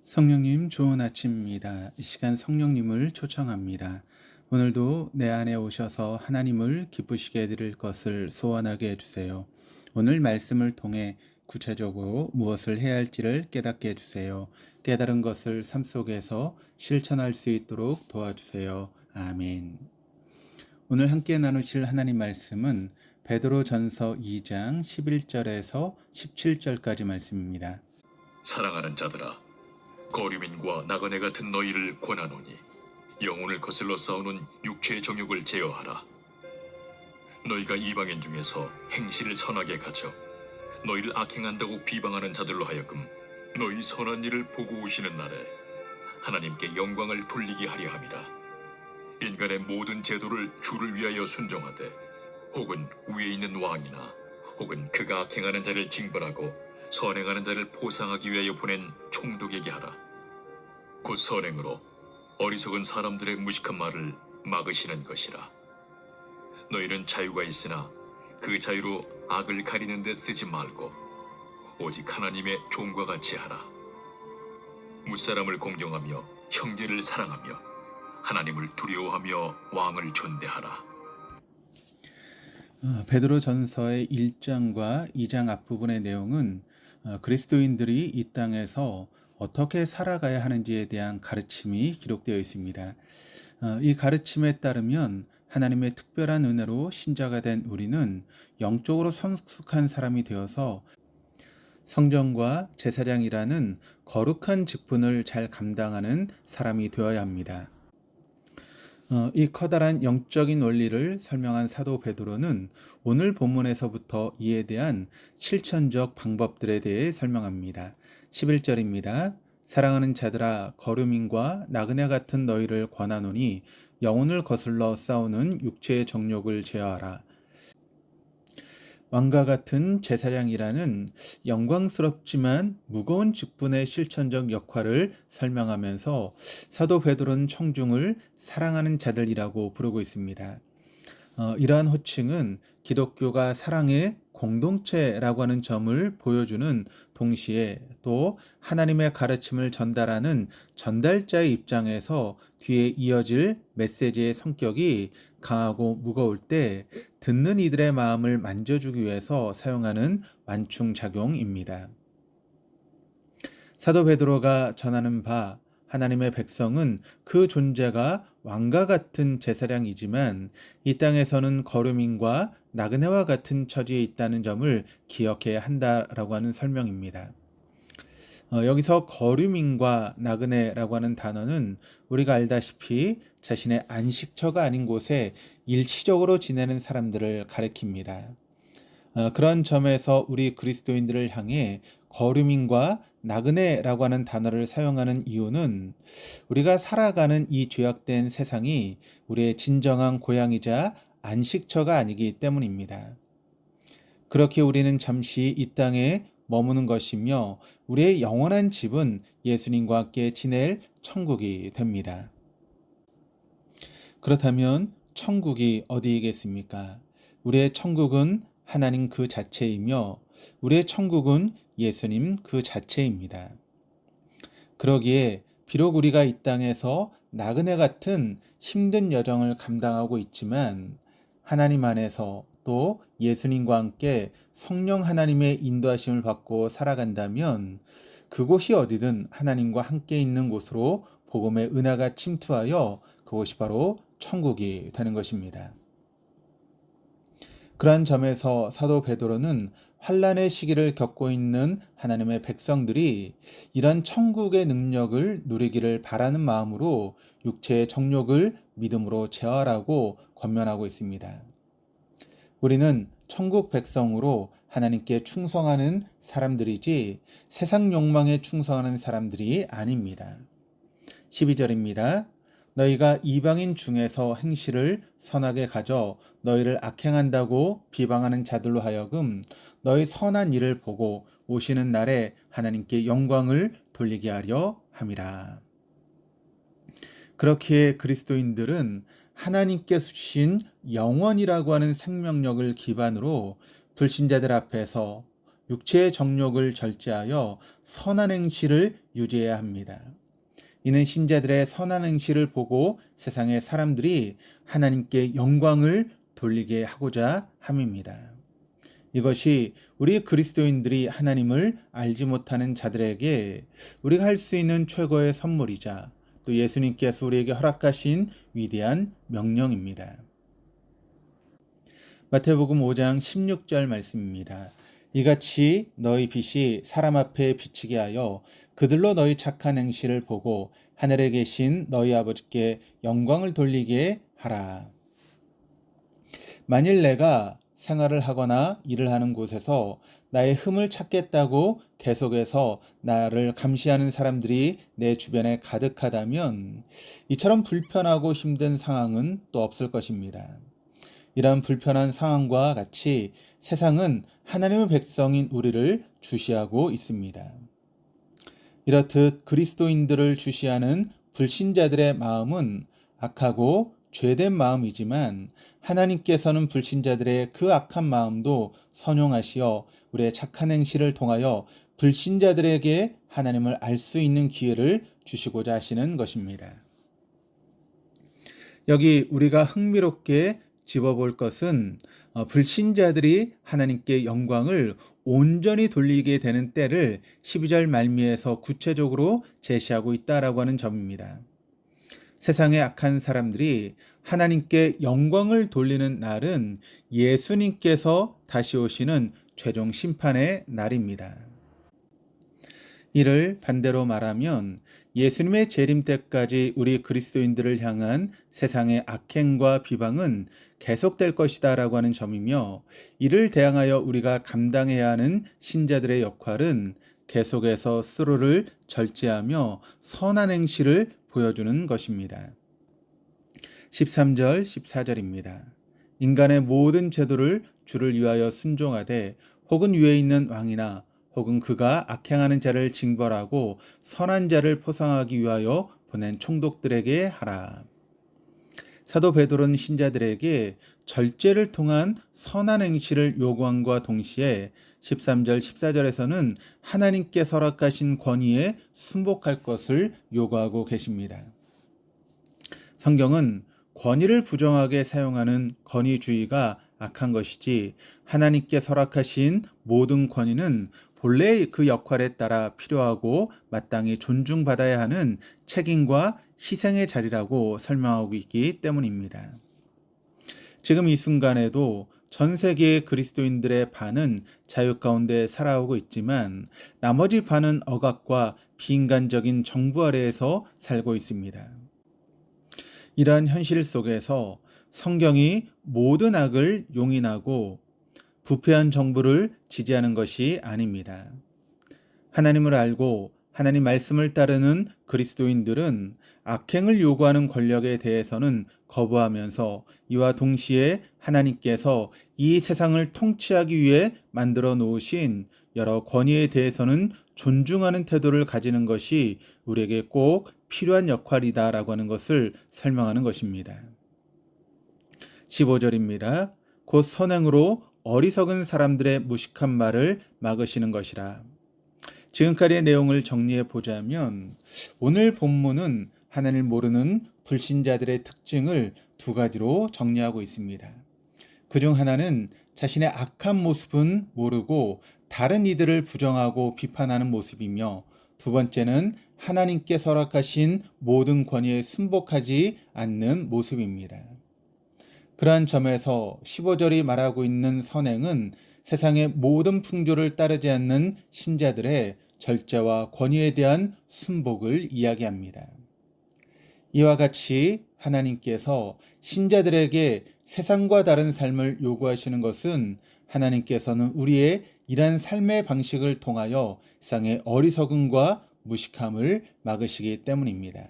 성령님 좋은 아침입니다. 이 시간 성령님을 초청합니다. 오늘도 내 안에 오셔서 하나님을 기쁘시게 해드릴 것을 소원하게 해주세요. 오늘 말씀을 통해 구체적으로 무엇을 해야 할지를 깨닫게 해주세요. 깨달은 것을 삶 속에서 실천할 수 있도록 도와주세요. 아멘. 오늘 함께 나누실 하나님 말씀은 베드로전서 2장 11절에서 17절까지 말씀입니다. 사랑하는 자들아, 거류민과 나그네 같은 너희를 권하노니 영혼을 거슬러 싸우는 육체의 정욕을 제어하라. 너희가 이방인 중에서 행실을 선하게 가져 너희를 악행한다고 비방하는 자들로 하여금 너희 선한 일을 보고 오시는 날에 하나님께 영광을 돌리게 하려 함이라. 인간의 모든 제도를 주를 위하여 순종하되 혹은 위에 있는 왕이나 혹은 그가 악행하는 자를 징벌하고 선행하는 자를 보상하기 위하여 보낸 총독에게 하라. 곧 선행으로 어리석은 사람들의 무식한 말을 막으시는 것이라. 너희는 자유가 있으나 그 자유로 악을 가리는 데 쓰지 말고 오직 하나님의 종과 같이 하라. 무사람을 공경하며 형제를 사랑하며 하나님을 두려워하며 왕을 존대하라. 베드로전서의 1장과 2장 앞부분의 내용은 그리스도인들이 이 땅에서 어떻게 살아가야 하는지에 대한 가르침이 기록되어 있습니다. 이 가르침에 따르면 하나님의 특별한 은혜로 신자가 된 우리는 영적으로 성숙한 사람이 되어서 성전과 제사장이라는 거룩한 직분을 잘 감당하는 사람이 되어야 합니다. 이 커다란 영적인 원리를 설명한 사도 베드로는 오늘 본문에서부터 이에 대한 실천적 방법들에 대해 설명합니다. 11절입니다. 사랑하는 자들아, 거류민과 나그네 같은 너희를 권하노니 영혼을 거슬러 싸우는 육체의 정욕을 제어하라. 왕과 같은 제사장이라는 영광스럽지만 무거운 직분의 실천적 역할을 설명하면서 사도 베드로는 청중을 사랑하는 자들이라고 부르고 있습니다. 이러한 호칭은 기독교가 사랑의 공동체라고 하는 점을 보여주는 동시에 또 하나님의 가르침을 전달하는 전달자의 입장에서 뒤에 이어질 메시지의 성격이 강하고 무거울 때 듣는 이들의 마음을 만져주기 위해서 사용하는 완충작용입니다. 사도 베드로가 전하는 바 하나님의 백성은 그 존재가 왕과 같은 제사장이지만 이 땅에서는 거류민과 나그네와 같은 처지에 있다는 점을 기억해야 한다라고 하는 설명입니다. 여기서 거류민과 나그네라고 하는 단어는 우리가 알다시피 자신의 안식처가 아닌 곳에 일시적으로 지내는 사람들을 가리킵니다. 그런 점에서 우리 그리스도인들을 향해 거류민과 나그네라고 하는 단어를 사용하는 이유는 우리가 살아가는 이 죄악된 세상이 우리의 진정한 고향이자 안식처가 아니기 때문입니다. 그렇게 우리는 잠시 이 땅에 머무는 것이며 우리의 영원한 집은 예수님과 함께 지낼 천국이 됩니다. 그렇다면 천국이 어디이겠습니까? 우리의 천국은 하나님 그 자체이며 우리의 천국은 예수님 그 자체입니다. 그러기에 비록 우리가 이 땅에서 나그네 같은 힘든 여정을 감당하고 있지만 하나님 안에서 또 예수님과 함께 성령 하나님의 인도하심을 받고 살아간다면 그곳이 어디든 하나님과 함께 있는 곳으로 복음의 은혜가 침투하여 그곳이 바로 천국이 되는 것입니다. 그러한 점에서 사도 베드로는 환난의 시기를 겪고 있는 하나님의 백성들이 이런 천국의 능력을 누리기를 바라는 마음으로 육체의 정욕을 믿음으로 제어하라고 권면하고 있습니다. 우리는 천국 백성으로 하나님께 충성하는 사람들이지 세상 욕망에 충성하는 사람들이 아닙니다. 12절입니다. 너희가 이방인 중에서 행실을 선하게 가져 너희를 악행한다고 비방하는 자들로 하여금 너희 선한 일을 보고 오시는 날에 하나님께 영광을 돌리게 하려 함이라. 그렇기에 그리스도인들은 하나님께서 주신 영원이라고 하는 생명력을 기반으로 불신자들 앞에서 육체의 정욕을 절제하여 선한 행실을 유지해야 합니다. 이는 신자들의 선한 행실을 보고 세상의 사람들이 하나님께 영광을 돌리게 하고자 함입니다. 이것이 우리 그리스도인들이 하나님을 알지 못하는 자들에게 우리가 할 수 있는 최고의 선물이자 또 예수님께서 우리에게 허락하신 위대한 명령입니다. 마태복음 5장 16절 말씀입니다. 이같이 너희 빛이 사람 앞에 비치게 하여 그들로 너희 착한 행실을 보고 하늘에 계신 너희 아버지께 영광을 돌리게 하라. 만일 내가 생활을 하거나 일을 하는 곳에서 나의 흠을 찾겠다고 계속해서 나를 감시하는 사람들이 내 주변에 가득하다면 이처럼 불편하고 힘든 상황은 또 없을 것입니다. 이러한 불편한 상황과 같이 세상은 하나님의 백성인 우리를 주시하고 있습니다. 이렇듯 그리스도인들을 주시하는 불신자들의 마음은 악하고 죄된 마음이지만 하나님께서는 불신자들의 그 악한 마음도 선용하시어 우리의 착한 행실을 통하여 불신자들에게 하나님을 알 수 있는 기회를 주시고자 하시는 것입니다. 여기 우리가 흥미롭게 집어볼 것은 불신자들이 하나님께 영광을 온전히 돌리게 되는 때를 12절 말미에서 구체적으로 제시하고 있다라고 하는 점입니다. 세상의 악한 사람들이 하나님께 영광을 돌리는 날은 예수님께서 다시 오시는 최종 심판의 날입니다. 이를 반대로 말하면 예수님의 재림 때까지 우리 그리스도인들을 향한 세상의 악행과 비방은 계속될 것이다 라고 하는 점이며, 이를 대항하여 우리가 감당해야 하는 신자들의 역할은 계속해서 스스로를 절제하며 선한 행실을 보여주는 것입니다. 13절 14절입니다. 인간의 모든 제도를 주를 위하여 순종하되 혹은 위에 있는 왕이나 혹은 그가 악행하는 자를 징벌하고 선한 자를 포상하기 위하여 보낸 총독들에게 하라. 사도 베드로는 신자들에게 절제를 통한 선한 행실을 요구함과 동시에 13절 14절에서는 하나님께 허락하신 권위에 순복할 것을 요구하고 계십니다. 성경은 권위를 부정하게 사용하는 권위주의가 악한 것이지, 하나님께 허락하신 모든 권위는 본래 그 역할에 따라 필요하고 마땅히 존중받아야 하는 책임과 희생의 자리라고 설명하고 있기 때문입니다. 지금 이 순간에도 전 세계의 그리스도인들의 반은 자유 가운데 살아오고 있지만 나머지 반은 억압과 비인간적인 정부 아래에서 살고 있습니다. 이러한 현실 속에서 성경이 모든 악을 용인하고 부패한 정부를 지지하는 것이 아닙니다. 하나님을 알고 하나님 말씀을 따르는 그리스도인들은 악행을 요구하는 권력에 대해서는 거부하면서 이와 동시에 하나님께서 이 세상을 통치하기 위해 만들어 놓으신 여러 권위에 대해서는 존중하는 태도를 가지는 것이 우리에게 꼭 필요한 역할이다라고 하는 것을 설명하는 것입니다. 15절입니다. 곧 선행으로 어리석은 사람들의 무식한 말을 막으시는 것이라. 지금까지의 내용을 정리해 보자면 오늘 본문은 하나님을 모르는 불신자들의 특징을 두 가지로 정리하고 있습니다. 그중 하나는 자신의 악한 모습은 모르고 다른 이들을 부정하고 비판하는 모습이며, 두 번째는 하나님께 허락하신 모든 권위에 순복하지 않는 모습입니다. 그러한 점에서 15절이 말하고 있는 선행은 세상의 모든 풍조를 따르지 않는 신자들의 절제와 권위에 대한 순복을 이야기합니다. 이와 같이 하나님께서 신자들에게 세상과 다른 삶을 요구하시는 것은 하나님께서는 우리의 이러한 삶의 방식을 통하여 세상의 어리석음과 무식함을 막으시기 때문입니다.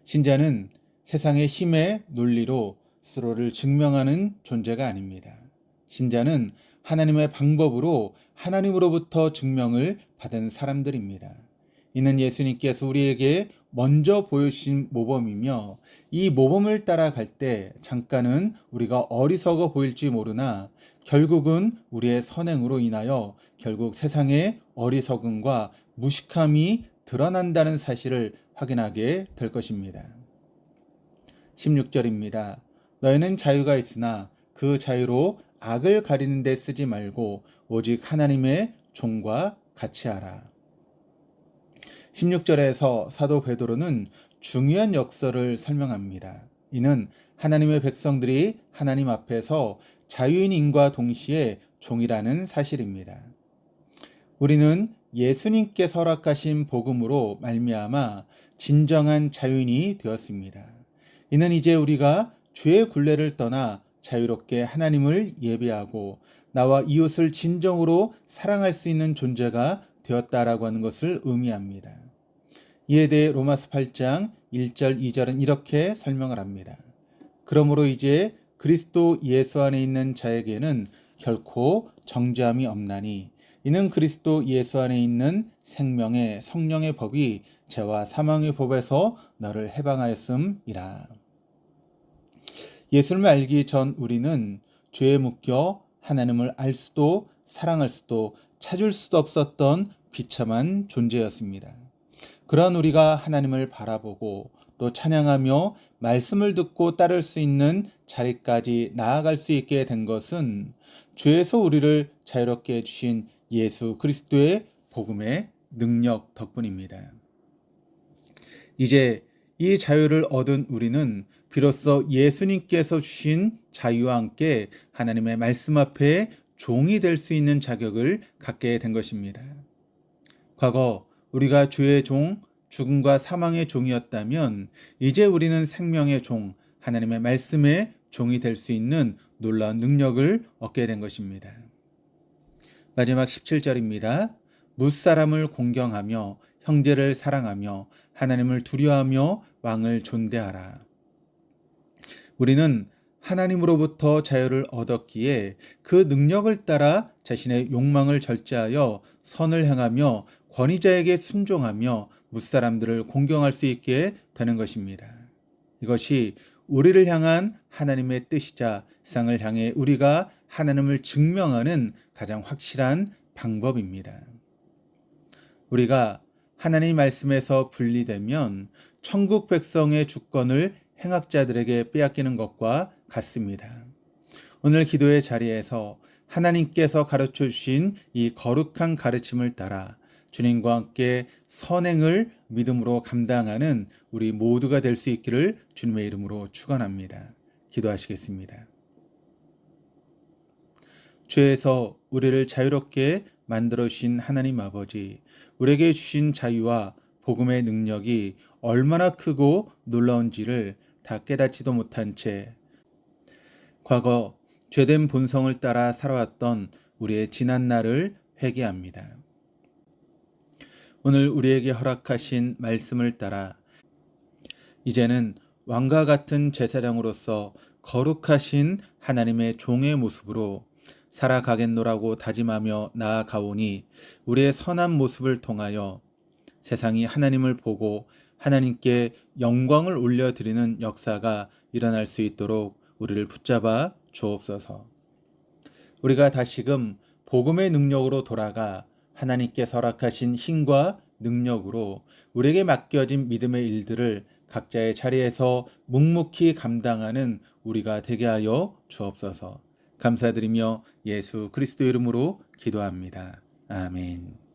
신자는 세상의 힘의 논리로 스스로를 증명하는 존재가 아닙니다. 신자는 하나님의 방법으로 하나님으로부터 증명을 받은 사람들입니다. 이는 예수님께서 우리에게 먼저 보여주신 모범이며, 이 모범을 따라갈 때 잠깐은 우리가 어리석어 보일지 모르나 결국은 우리의 선행으로 인하여 결국 세상의 어리석음과 무식함이 드러난다는 사실을 확인하게 될 것입니다. 16절입니다. 너희는 자유가 있으나 그 자유로 악을 가리는 데 쓰지 말고 오직 하나님의 종과 같이 하라. 16절에서 사도 베드로는 중요한 역설을 설명합니다. 이는 하나님의 백성들이 하나님 앞에서 자유인임과 동시에 종이라는 사실입니다. 우리는 예수님께서 허락하신 복음으로 말미암아 진정한 자유인이 되었습니다. 이는 이제 우리가 죄의 굴레를 떠나 자유롭게 하나님을 예배하고 나와 이웃을 진정으로 사랑할 수 있는 존재가 되었다라고 하는 것을 의미합니다. 이에 대해 로마서 8장 1절 2절은 이렇게 설명을 합니다. 그러므로 이제 그리스도 예수 안에 있는 자에게는 결코 정죄함이 없나니 이는 그리스도 예수 안에 있는 생명의 성령의 법이 죄와 사망의 법에서 너를 해방하였음이라. 예수를 알기 전 우리는 죄에 묶여 하나님을 알 수도 사랑할 수도 찾을 수도 없었던 비참한 존재였습니다. 그런 우리가 하나님을 바라보고 또 찬양하며 말씀을 듣고 따를 수 있는 자리까지 나아갈 수 있게 된 것은 죄에서 우리를 자유롭게 해주신 예수 그리스도의 복음의 능력 덕분입니다. 이제 이 자유를 얻은 우리는 비로소 예수님께서 주신 자유와 함께 하나님의 말씀 앞에 종이 될 수 있는 자격을 갖게 된 것입니다. 과거 우리가 죄의 종, 죽음과 사망의 종이었다면 이제 우리는 생명의 종, 하나님의 말씀의 종이 될 수 있는 놀라운 능력을 얻게 된 것입니다. 마지막 17절입니다. 무사람을 공경하며 형제를 사랑하며 하나님을 두려워하며 왕을 존대하라. 우리는 하나님으로부터 자유를 얻었기에 그 능력을 따라 자신의 욕망을 절제하여 선을 행하며 권위자에게 순종하며 무사람들을 공경할 수 있게 되는 것입니다. 이것이 우리를 향한 하나님의 뜻이자 세상을 향해 우리가 하나님을 증명하는 가장 확실한 방법입니다. 우리가 하나님 말씀에서 분리되면 천국 백성의 주권을 행악자들에게 빼앗기는 것과 같습니다. 오늘 기도의 자리에서 하나님께서 가르쳐 주신 이 거룩한 가르침을 따라 주님과 함께 선행을 믿음으로 감당하는 우리 모두가 될 수 있기를 주님의 이름으로 축원합니다. 기도하시겠습니다. 죄에서 우리를 자유롭게 만들어 주신 하나님 아버지, 우리에게 주신 자유와 복음의 능력이 얼마나 크고 놀라운지를 다 깨닫지도 못한 채 과거 죄된 본성을 따라 살아왔던 우리의 지난 날을 회개합니다. 오늘 우리에게 허락하신 말씀을 따라 이제는 왕과 같은 제사장으로서 거룩하신 하나님의 종의 모습으로 살아가겠노라고 다짐하며 나아가오니 우리의 선한 모습을 통하여 세상이 하나님을 보고 하나님께 영광을 올려드리는 역사가 일어날 수 있도록 우리를 붙잡아 주옵소서. 우리가 다시금 복음의 능력으로 돌아가 하나님께서 허락하신 힘과 능력으로 우리에게 맡겨진 믿음의 일들을 각자의 자리에서 묵묵히 감당하는 우리가 되게 하여 주옵소서. 감사드리며 예수 그리스도 이름으로 기도합니다. 아멘.